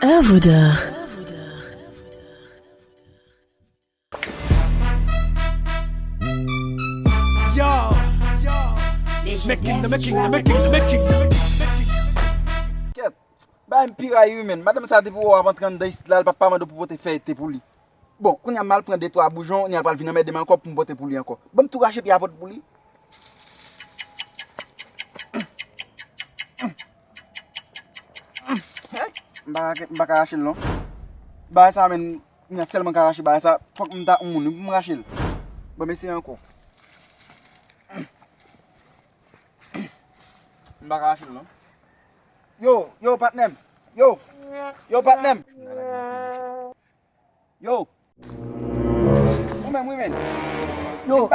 Œuvre d'art. Ket, ba mpira yu men, madame sa te pou avant tran de istilal pa pa mando pou pote fete pou li. Bon, koun ya mal pren 2-3 boujon, ni apal vina mèdeme anko pou mpote pou li anko. Bon tout rache pi apot pou li. Mba ka rache lon. Ba sa men, ni selman ka rache ba sa, fok mta moun, mba rache l. Bon mese anko. Mba ka rache lon. Yo partnem. Yo partnem. Yo. Mwen. Yo,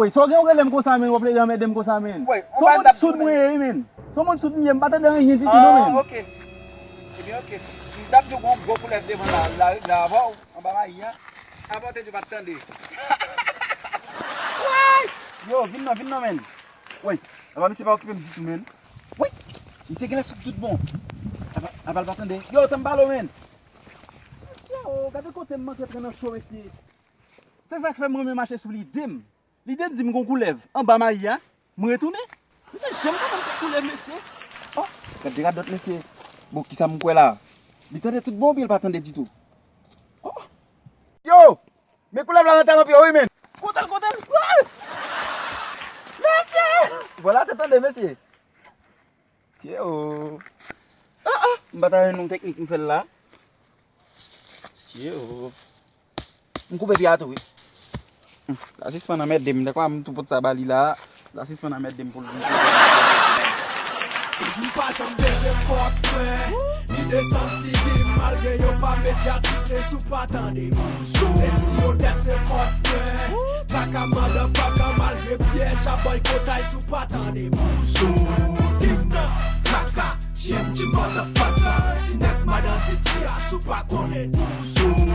so gen ou relem ko sa men, wap le yon medem ko sa men. So moun soud mwen men. So moun soud mwen, bata den yon titi nou men. Ok. Ok. Mdap jo kon go pou lef devan la avou, an ba ma iya. Avou te jo bat tande. Yo, vin nou men. Woy, aba mi se pa okipe mdi tou men. Woy, mi se gen la soud tout bon. Abal bat tande. Yo, tem balo men. Yo, gade kote mman ke prenen show esi. Se sak fe mwen mache sou li dem. Li dem di m kon koulev. An ba ma iya, mwen retoune. Mwen se jem kon mwen koulev mese. Oh, gade dot mese. Bo ki sa mwen kwe la. Li tande tout bon pi el patande di tou. Oh. Yo, me koulev la nan tanon pi owi men. Kotel. Mese! Voilà, te tande mese. Siye o. Mbata yon teknik mwen fel la. Siye o. Mwen koupe pi ato we. La sis man a met dem, dekwa mwen tou pot sa bali la. La sis man a met dem pou l'vin. Mwen pa jom dese fok mwen, ni desan stivi malge yo pa mediatise sou patande mousou. E si yo det se fok mwen, baka motherfucker malge piège a boykotay sou patande mousou. Dimna, kaka, TMG motherfucker, ti nek madan ti tia sou pa konen mousou.